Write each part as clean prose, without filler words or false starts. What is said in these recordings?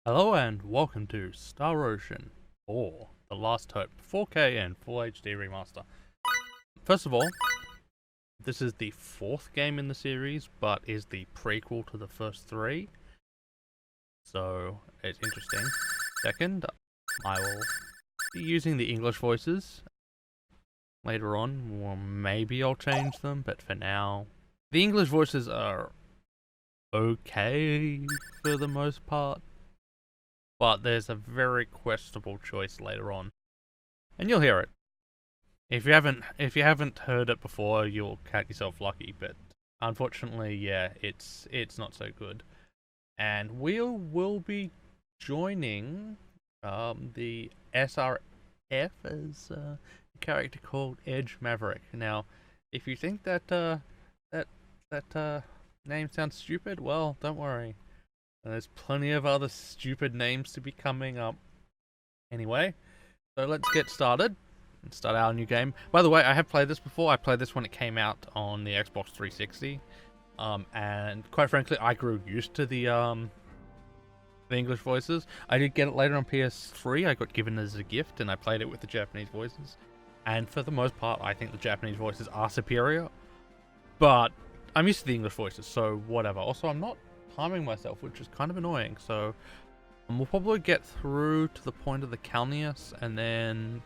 Hello and welcome to Star Ocean 4, The Last Hope, 4K and Full HD Remaster. First of all, this is the fourth game in the series, but is the prequel to the first three, so it's interesting. Second, I will be using the English voices later on, or maybe I'll change them, but for now, the English voices are okay for the most part. But there's a very questionable choice later on, and you'll hear it. If you haven't heard it before, you'll count yourself lucky. But unfortunately, yeah, it's not so good. And we will be joining the SRF as a character called Edge Maverick. Now, if you think that name sounds stupid, well, don't worry. There's plenty of other stupid names to be coming up. Anyway, so let's get started and start our new game. By the way, I have played this before. I played this when it came out on the Xbox 360. And quite frankly, I grew used to the English voices. I did get it later on PS3. I got given as a gift, and I played it with the Japanese voices. And for the most part, I think the Japanese voices are superior. But I'm used to the English voices, so whatever. Also, I'm not harming myself, which is kind of annoying, so we'll probably get through to the point of the Calneus, and then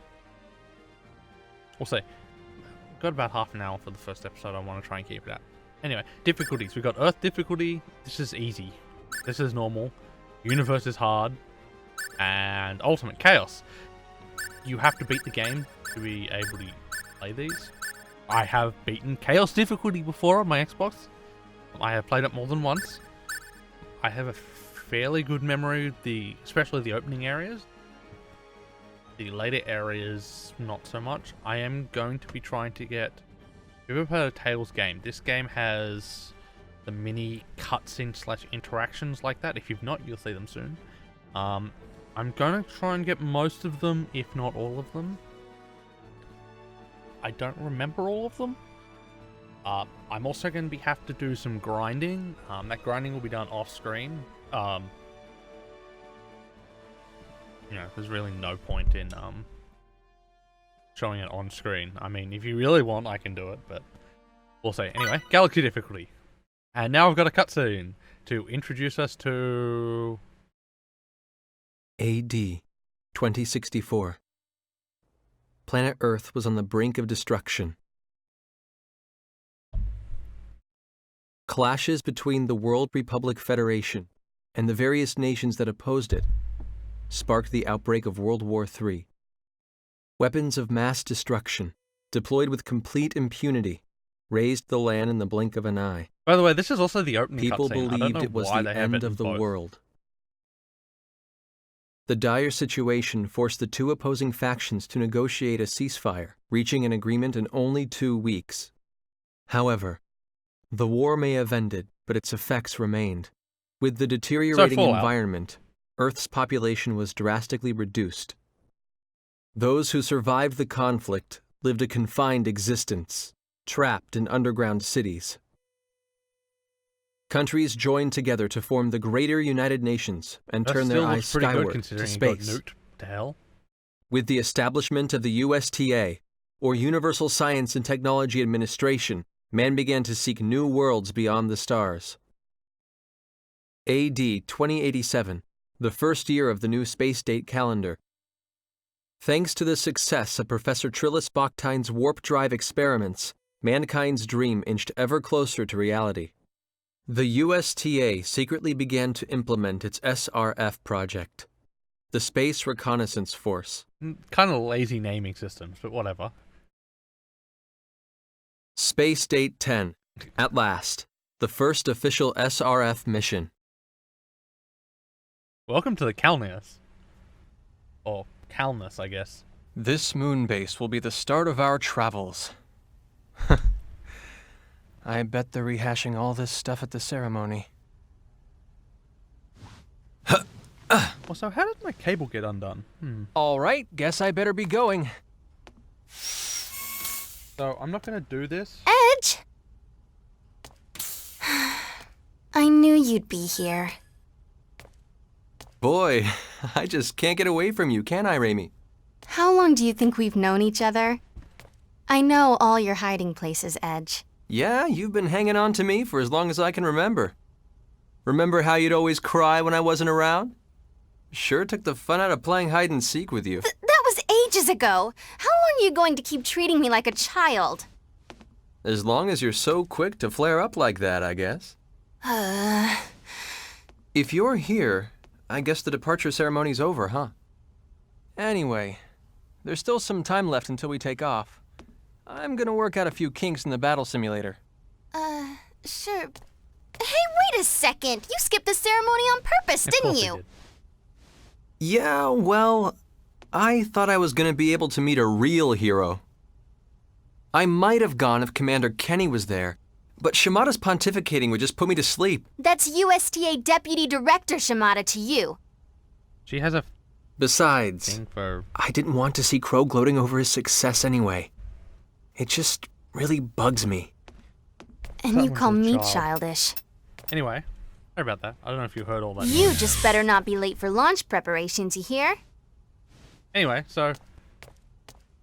we'll see. We've got about half an hour for the first episode. I want to try and keep it out. Anyway, difficulties. We've got Earth difficulty. This is easy. This is normal. Universe is hard. And Ultimate Chaos. You have to beat the game to be able to play these. I have beaten Chaos difficulty before on my Xbox. I have played it more than once. I have a fairly good memory, especially the opening areas. The later areas, not so much. I am going to be trying to get... If you've ever played a Tales game, this game has the mini cutscene / interactions like that. If you've not, you'll see them soon. I'm going to try and get most of them, if not all of them. I don't remember all of them. I'm also going to have to do some grinding. That grinding will be done off screen. There's really no point in showing it on screen. I mean, if you really want, I can do it, but we'll see. Anyway, Galaxy difficulty. And now I've got a cutscene to introduce us to... AD 2064. Planet Earth was on the brink of destruction. Clashes between the World Republic Federation and the various nations that opposed it sparked the outbreak of World War III. Weapons of mass destruction, deployed with complete impunity, raised the land in the blink of an eye. By the way, this is also the opening People cutscene. believed it was the end of the world. The dire situation forced the two opposing factions to negotiate a ceasefire, reaching an agreement in only 2 weeks. However, the war may have ended, but its effects remained. With the deteriorating environment, Earth's population was drastically reduced. Those who survived the conflict lived a confined existence, trapped in underground cities. Countries joined together to form the Greater United Nations and turn their eyes skyward to space. To hell. With the establishment of the USTA, or Universal Science and Technology Administration, man began to seek new worlds beyond the stars. AD 2087, the first year of the new space date calendar. Thanks to the success of Professor Trillis Bachtine's warp drive experiments, mankind's dream inched ever closer to reality. The USTA secretly began to implement its SRF project, the Space Reconnaissance Force. Kind of lazy naming systems, but whatever. Space Date 10. At last, the first official SRF mission. Welcome to the Calneus. Or Calnus, I guess. This moon base will be the start of our travels. I bet they're rehashing all this stuff at the ceremony. Well, so how did my cable get undone? All right, guess I better be going. So, I'm not going to do this. Edge! I knew you'd be here. Boy, I just can't get away from you, can I, Raimi? How long do you think we've known each other? I know all your hiding places, Edge. Yeah, you've been hanging on to me for as long as I can remember. Remember how you'd always cry when I wasn't around? Sure took the fun out of playing hide and seek with you. That was ages ago. How long are you going to keep treating me like a child? As long as you're so quick to flare up like that, I guess. If you're here, I guess the departure ceremony's over, huh? Anyway, there's still some time left until we take off. I'm gonna work out a few kinks in the battle simulator. Sure. Hey, wait a second. You skipped the ceremony on purpose, Of didn't course he you? did. Yeah, well, I thought I was gonna be able to meet a real hero. I might have gone if Commander Kenny was there, but Shimada's pontificating would just put me to sleep. That's USTA Deputy Director Shimada to you. She has a Besides, thing for... I didn't want to see Crow gloating over his success anyway. It just really bugs me. And you Someone's call a me child. childish. Anyway, sorry about that. I don't know if you heard all that. You just better not be late for launch preparations, you hear? Anyway, so...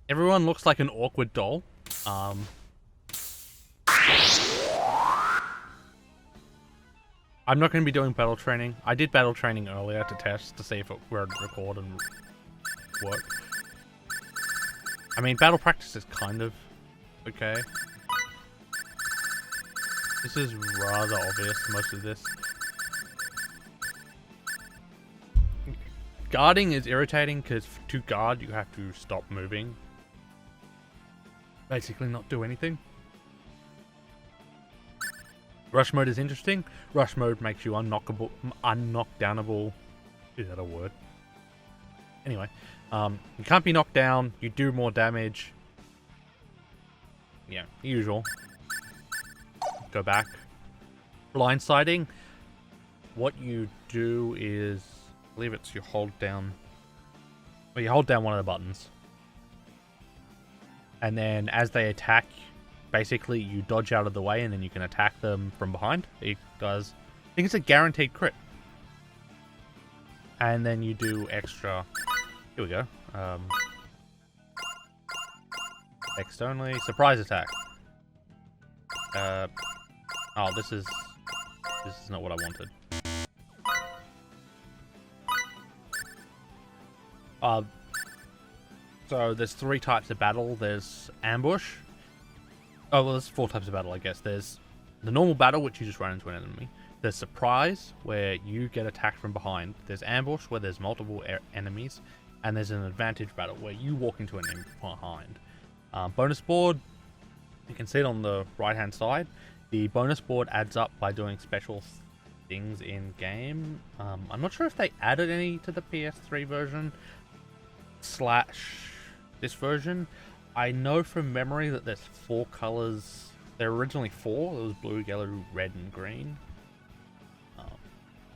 Everyone looks like an awkward doll. I'm not going to be doing battle training. I did battle training earlier to test to see if it would record and work. I mean, battle practice is kind of okay. This is rather obvious, most of this. Guarding is irritating because to guard you have to stop moving. Basically not do anything. Rush mode is interesting. Rush mode makes you unknockdownable. Is that a word? Anyway, you can't be knocked down. You do more damage. Yeah, usual. Go back. Blindsiding. What you do is, I believe it's you hold down. Well, you hold down one of the buttons, and then as they attack, basically you dodge out of the way, and then you can attack them from behind. It does. I think it's a guaranteed crit. And then you do extra. Here we go. Text only. Surprise attack. Oh, this is not what I wanted. So there's 3 types of battle. There's ambush. Oh, well, there's 4 types of battle, I guess. There's the normal battle, which you just run into an enemy. There's surprise, where you get attacked from behind. There's ambush, where there's multiple enemies. And there's an advantage battle, where you walk into an enemy behind. Bonus board, you can see it on the right-hand side. The bonus board adds up by doing special things in-game. I'm not sure if they added any to the PS3 version / this version. I know from memory that there's 4 colors. There were originally 4. There was blue, yellow, red, and green.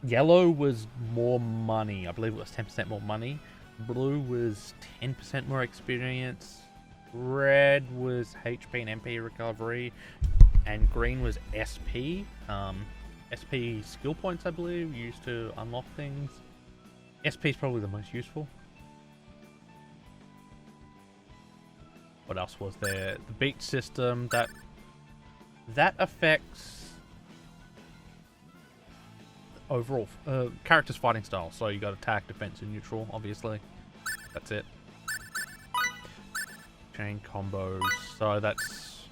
Yellow was more money. I believe it was 10% more money. Blue was 10% more experience. Red was HP and MP recovery. And green was SP. SP skill points, I believe, used to unlock things. SP is probably the most useful. What else was there? The beat system, that affects overall character's fighting style. So you got attack, defense, and neutral, obviously. That's it. Chain combos. So that's,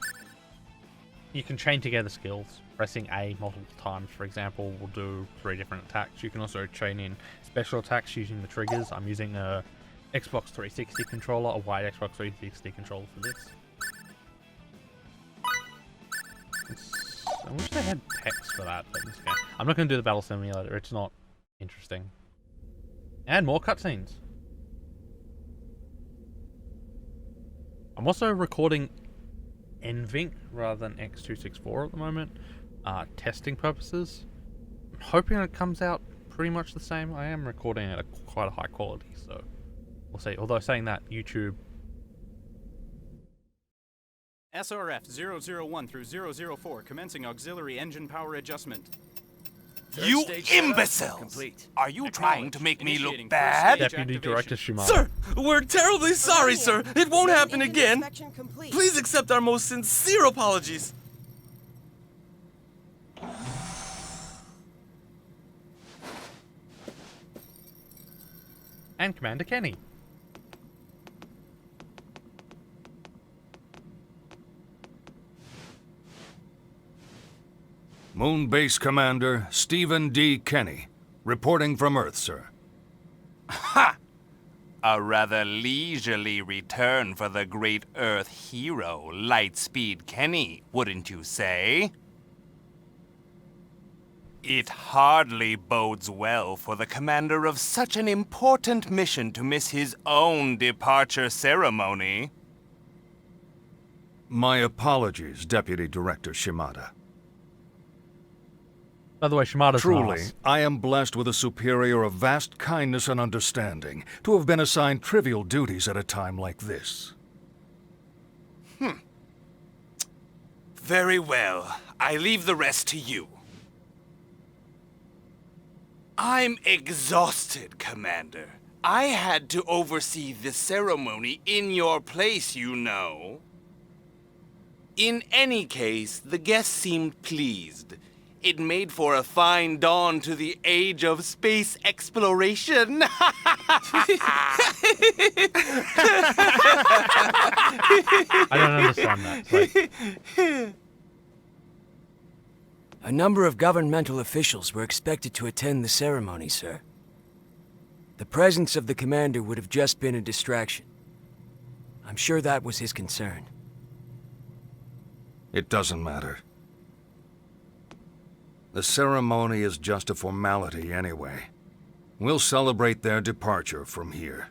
you can chain together skills. Pressing A multiple times, for example, will do 3 different attacks. You can also chain in special attacks using the triggers. I'm using a Xbox 360 controller, a wide Xbox 360 controller for this. I wish they had text for that, but in this game. I'm not going to do the battle simulator, it's not interesting. And more cutscenes. I'm also recording NVINC rather than X264 at the moment, testing purposes. I'm hoping it comes out pretty much the same. I am recording at quite a high quality, so we'll see. Although saying that, YouTube... SRF 001 through 004 commencing auxiliary engine power adjustment. You imbeciles! Are you trying to make me look bad? Deputy Director Shimada. Sir, we're terribly sorry, sir. It won't happen again. Please accept our most sincere apologies. And Commander Kenny. Moon Base Commander Stephen D. Kenny, reporting from Earth, sir. Ha! A rather leisurely return for the great Earth hero, Lightspeed Kenny, wouldn't you say? It hardly bodes well for the commander of such an important mission to miss his own departure ceremony. My apologies, Deputy Director Shimada. By the way, Shimada's Truly, nice. I am blessed with a superior of vast kindness and understanding to have been assigned trivial duties at a time like this. Very well. I leave the rest to you. I'm exhausted, Commander. I had to oversee the ceremony in your place, you know. In any case, the guests seemed pleased. It made for a fine dawn to the age of space exploration. I don't understand that. Like, A number of governmental officials were expected to attend the ceremony, sir. The presence of the commander would have just been a distraction. I'm sure that was his concern. It doesn't matter. The ceremony is just a formality anyway. We'll celebrate their departure from here.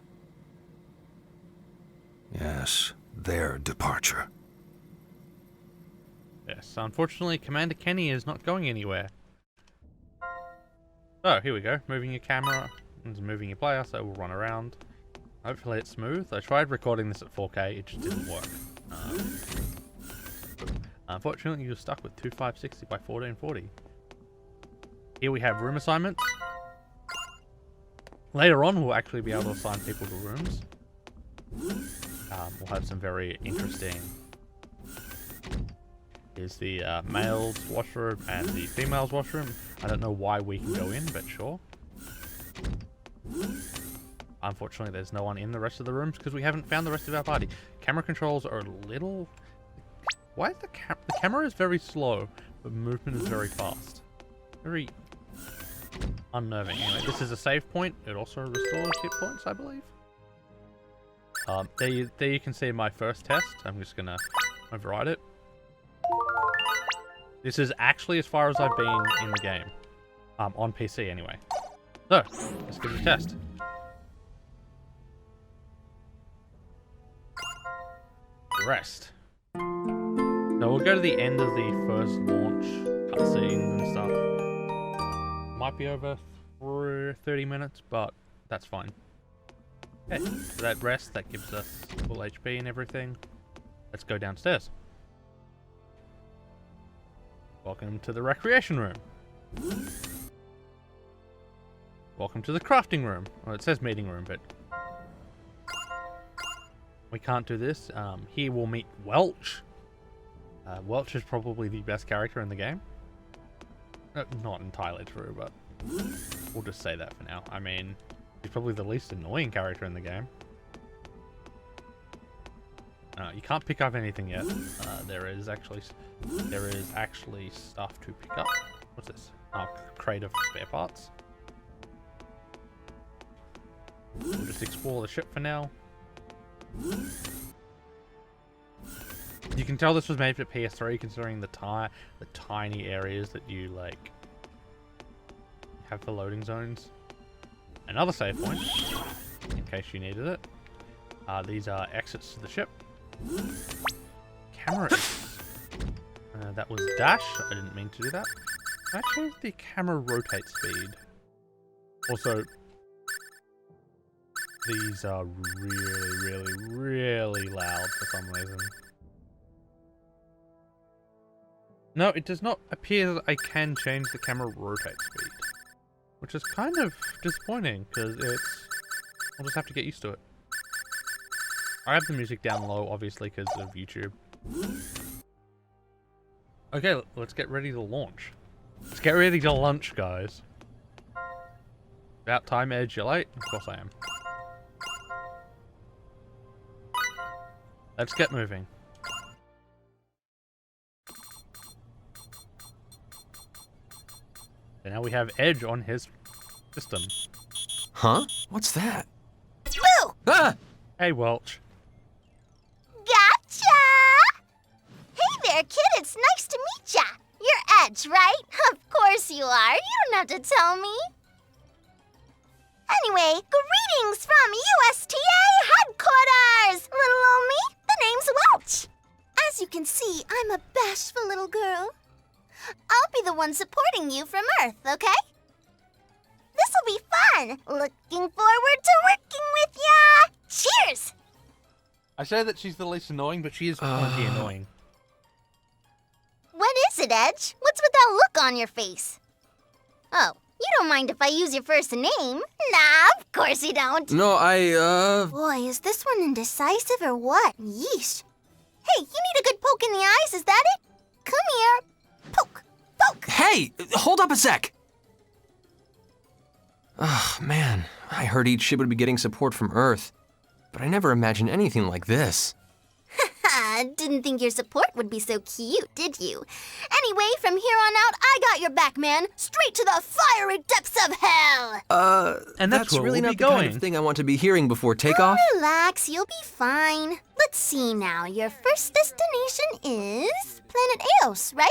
Yes, their departure. yes, unfortunately, Commander Kenny is not going anywhere. Oh, here we go. Moving your camera and moving your player, so we'll run around. Hopefully it's smooth. I tried recording this at 4K, it just didn't work. Unfortunately, you're stuck with 2560 by 1440. Here we have room assignments. Later on, we'll actually be able to assign people to rooms. We'll have some very interesting... Here's the male's washroom and the female's washroom. I don't know why we can go in, but sure. Unfortunately, there's no one in the rest of the rooms because we haven't found the rest of our party. Camera controls are a little... Why is the camera is very slow, but movement is very fast. Very unnerving. Anyway, this is a save point. It also restores hit points, I believe. There you can see my first test. I'm just gonna override it. This is actually as far as I've been in the game. On PC anyway. So, let's give it a test. Rest. So we'll go to the end of the first launch cutscenes and stuff. Might be over for 30 minutes, but that's fine. Okay, so that rest, that gives us full HP and everything. Let's go downstairs. Welcome to the recreation room. Welcome to the crafting room. Well, it says meeting room, but we can't do this. Here we'll meet Welch. Welch is probably the best character in the game. Not entirely true, but we'll just say that for now. I mean, he's probably the least annoying character in the game. You can't pick up anything yet. There is actually stuff to pick up. What's this? Oh, crate of spare parts. We'll just explore the ship for now. You can tell this was made for PS3, considering the tiny areas that you like have for loading zones. Another save point, in case you needed it. These are exits to the ship. Camera. That was dash. I didn't mean to do that. Actually, the camera rotate speed. Also, these are really loud for some reason. No, it does not appear that I can change the camera rotate speed. which is kind of disappointing because I'll just have to get used to it. I have the music down low, obviously, because of YouTube. Okay, let's get ready to launch. Let's get ready to lunch, guys. About time, Edge. You're late? Of course I am. Let's get moving. And now we have Edge on his system. Huh? What's that? Boo! Ah! Hey, Welch. Gotcha! Hey there, kid. It's nice to meet ya. You're Edge, right? Of course you are. You don't have to tell me. Anyway, greetings from USTA headquarters! Little old me, the name's Welch. As you can see, I'm a bashful little girl. I'll be the one supporting you from Earth, okay? This'll be fun. Looking forward to working with ya. Cheers! I say that she's the least annoying, but she is plenty annoying. What is it, Edge? What's with that look on your face? Oh, you don't mind if I use your first name? Nah, of course you don't. No, Boy, is this one indecisive or what? Yeesh. Hey, you need a good poke in the eyes, is that it? Come here. Poke, poke. Hey! Hold up a sec! Ugh, man. I heard each ship would be getting support from Earth. But I never imagined anything like this. Didn't think your support would be so cute, did you? Anyway, from here on out, I got your back, man. Straight to the fiery depths of hell. And that's where really we'll not be the kind going. of thing I want to be hearing before takeoff. Relax, you'll be fine. Let's see now. Your first destination is planet Eos, right?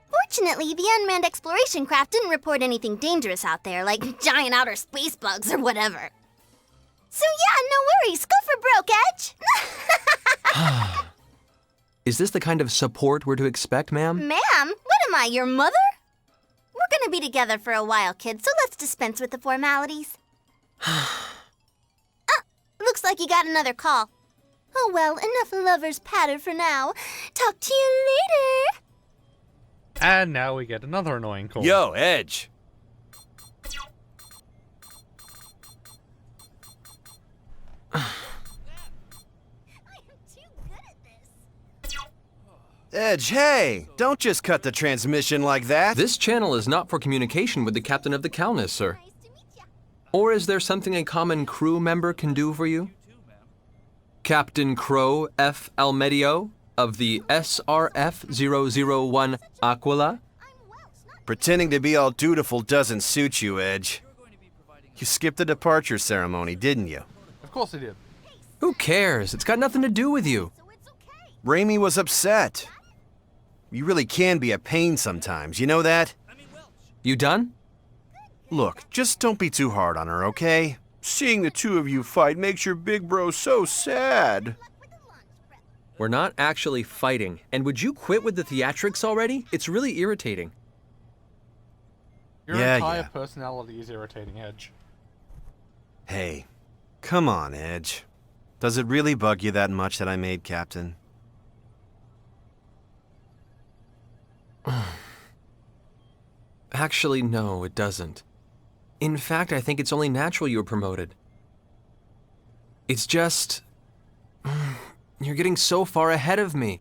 Fortunately, the unmanned exploration craft didn't report anything dangerous out there, like giant outer space bugs or whatever. So yeah, no worries. Go for broke, Edge. Is this the kind of support we're to expect, ma'am? Ma'am? What am I, your mother? We're gonna be together for a while, kid, so let's dispense with the formalities. Looks like you got another call. Oh well, enough lover's patter for now. Talk to you later. And now we get another annoying call. Yo, Edge. Edge, hey! Don't just cut the transmission like that. This channel is not for communication with the captain of the Calnus, sir. Or is there something a common crew member can do for you? Captain Crow F. Almedio of the SRF-001 Aquila? Pretending to be all dutiful doesn't suit you, Edge. You skipped the departure ceremony, didn't you? Of course he did. Who cares? It's got nothing to do with you. Raimi was upset. You really can be a pain sometimes, you know that? You done? Look, just don't be too hard on her, okay? Seeing the two of you fight makes your big bro so sad. We're not actually fighting. And would you quit with the theatrics already? It's really irritating. Your Yeah, entire yeah. personality is irritating, Edge. Hey, come on, Edge. Does it really bug you that much that I made captain? Actually, no, it doesn't. In fact, I think it's only natural you were promoted. It's just... You're getting so far ahead of me.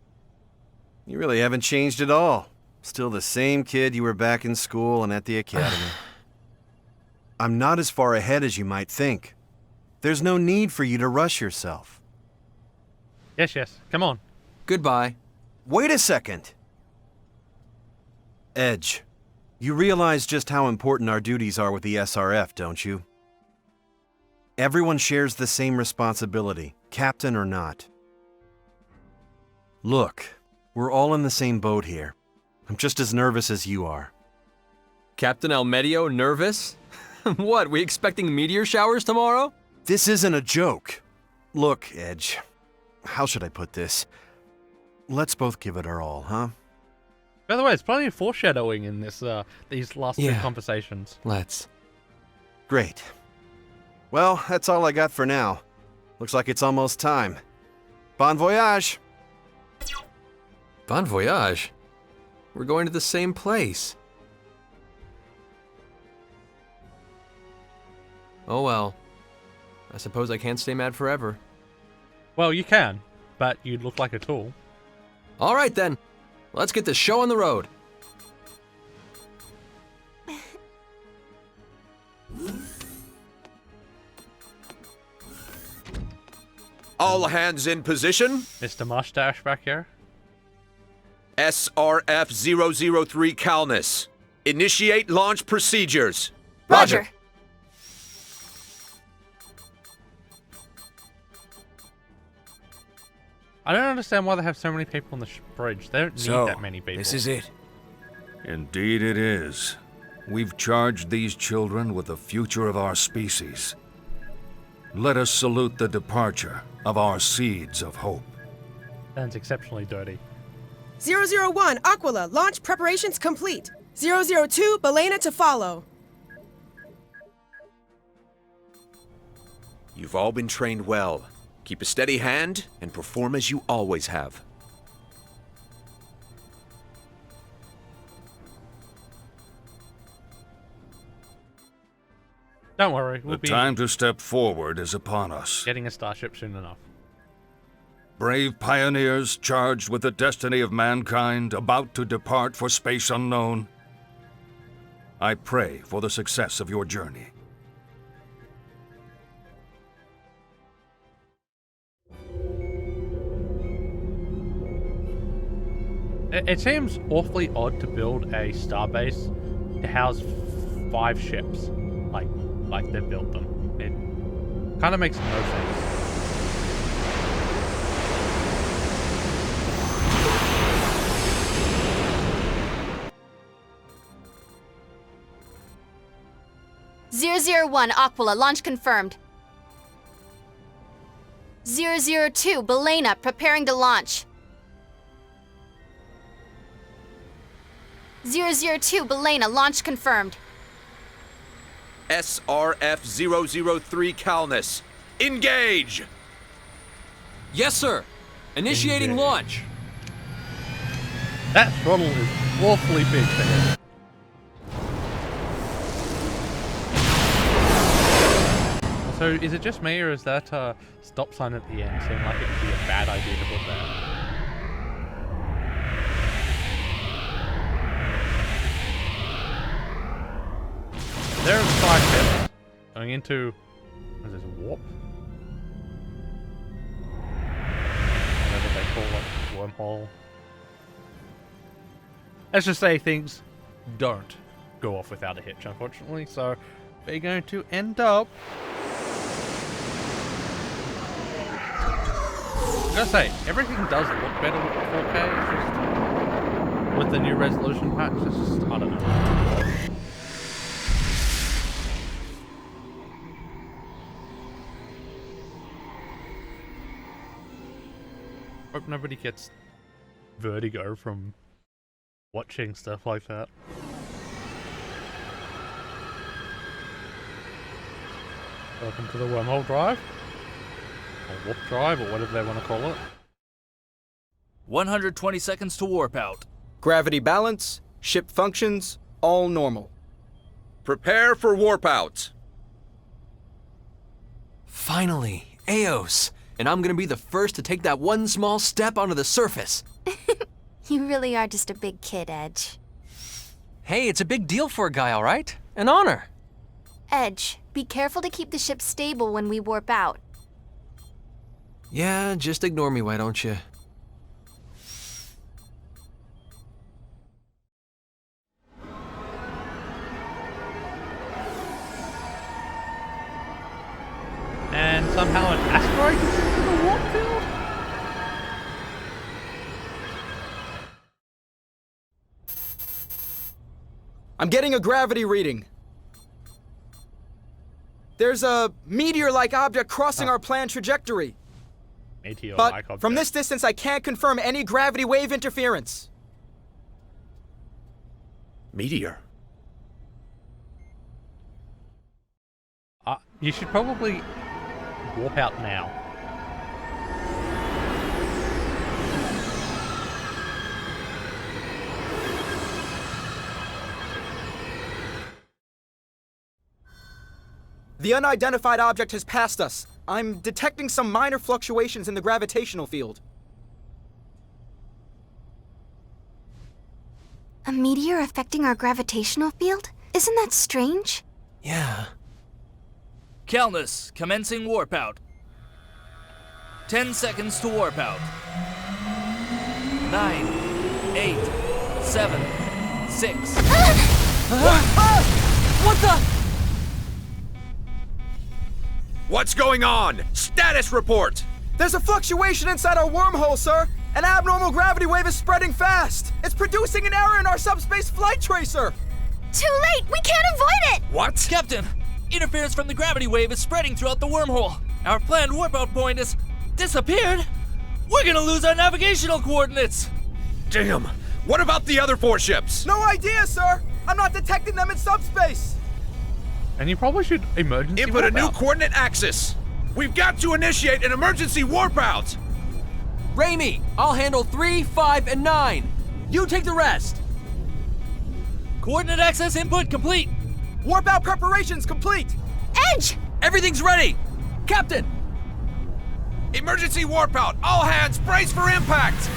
You really haven't changed at all. Still the same kid you were back in school and at the academy. I'm not as far ahead as you might think. There's no need for you to rush yourself. Yes, yes. Come on. Goodbye. Wait a second. Edge, you realize just how important our duties are with the SRF, don't you? Everyone shares the same responsibility, captain or not. Look, we're all in the same boat here. I'm just as nervous as you are. Captain Almedio nervous? What, we expecting meteor showers tomorrow? This isn't a joke. Look, Edge, how should I put this? Let's both give it our all, huh? By the way, there's plenty of foreshadowing in this, these last two Yeah. conversations. Let's. Great. Well, that's all I got for now. Looks like it's almost time. Bon voyage! Bon voyage. We're going to the same place. Oh well. I suppose I can't stay mad forever. Well, you can, but you'd look like a tool. All right then. Let's get this show on the road. All hands in position. Mr. Mustache back here. SRF-003 Calnus. Initiate launch procedures. Roger. I don't understand why they have so many people on the bridge. They don't need that many people. This is it. Indeed it is. We've charged these children with the future of our species. Let us salute the departure of our seeds of hope. Sounds exceptionally dirty. 001, Aquila, launch preparations complete. 002, Belena to follow. You've all been trained well. Keep a steady hand and perform as you always have. Don't worry, we'll The be time to step forward is upon us. getting a starship soon enough. Brave pioneers charged with the destiny of mankind, about to depart for space unknown. I pray for the success of your journey. It seems awfully odd to build a starbase to house 5 ships, like they built them. It kind of makes no sense. 001, Aquila, launch confirmed. 002, Belena, preparing to launch. 002, Belena, launch confirmed. SRF-003 Calnus. Engage! Yes, sir. Initiating launch. That throttle is awfully big for him. So, is it just me, or is that stop sign at the end seem like it would be a bad idea to put there? There's 5 ships going into, what is this, warp? Whatever they call it, wormhole. Let's just say things don't go off without a hitch, unfortunately, so we're going to end up... I gotta say, everything does look better with 4K, it's just... with the new resolution patch, it's just, I don't know. Hope nobody gets vertigo from watching stuff like that. Welcome to the wormhole drive. Or warp drive, or whatever they want to call it. 120 seconds to warp out. Gravity balance, ship functions, all normal. Prepare for warp out. Finally, Eos. And I'm gonna be the first to take that one small step onto the surface. You really are just a big kid, Edge. Hey, it's a big deal for a guy, all right? An honor. Edge, be careful to keep the ship stable when we warp out. Yeah, just ignore me, why don't you? And somehow an asteroid gets into the warp field? I'm getting a gravity reading. There's a meteor-like object crossing our planned trajectory. Meteor-like But object. from this distance, I can't confirm any gravity wave interference. Meteor. You should probably warp out now. The unidentified object has passed us. I'm detecting some minor fluctuations in the gravitational field. A meteor affecting our gravitational field? Isn't that strange? Yeah. Calnus, commencing warp out. 10 seconds to warp out. 9, 8, 7, 6. What the? What's going on? Status report! There's a fluctuation inside our wormhole, sir! An abnormal gravity wave is spreading fast! It's producing an error in our subspace flight tracer! Too late! We can't avoid it! What? Captain, interference from the gravity wave is spreading throughout the wormhole. Our planned warp out point has disappeared. We're gonna lose our navigational coordinates. Damn! What about the other 4 ships? No idea, sir! I'm not detecting them in subspace! And you probably should emergency Input a warp new out. coordinate axis! We've got to initiate an emergency warp out! Raimi, I'll handle 3, 5, and 9. You take the rest. Coordinate access input complete. Warp out preparations complete! Edge! Everything's ready. Captain! Emergency warp out! All hands, brace for impact!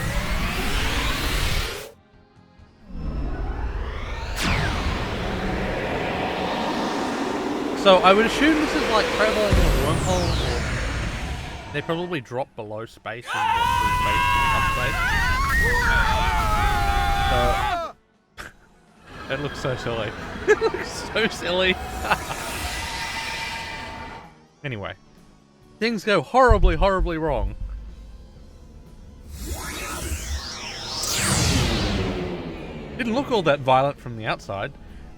So I would assume this is like traveling in a wormhole, or they probably drop below space and walk through space and up space. It looks so silly. It looks so silly. Anyway, things go horribly, horribly wrong. Didn't look all that violent from the outside,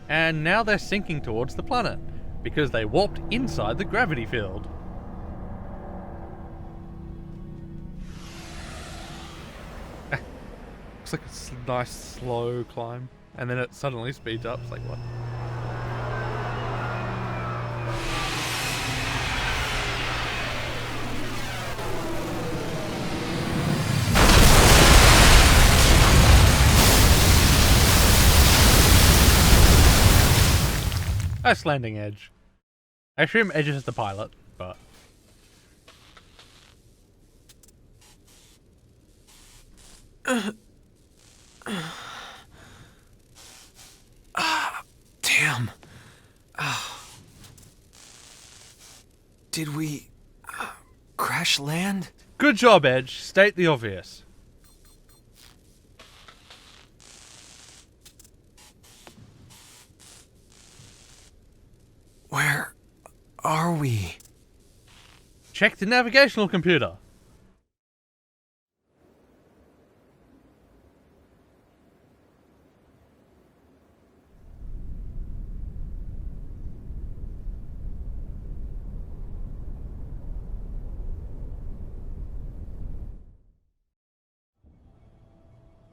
and now they're sinking towards the planet, because they warped inside the gravity field. Looks like a nice slow climb, and then it suddenly speeds up. It's like, what? Nice landing, Edge. I assume Edge is the pilot, but... Damn. Did we crash land? Good job, Edge. State the obvious. Where are we? Check the navigational computer.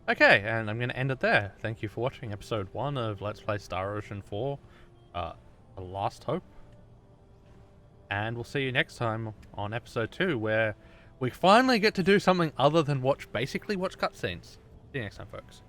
Okay, and I'm going to end it there. Thank you for watching episode 1 of Let's Play Star Ocean 4, The Last Hope. And we'll see you next time on episode 2, where we finally get to do something other than basically watch cutscenes. See you next time, folks.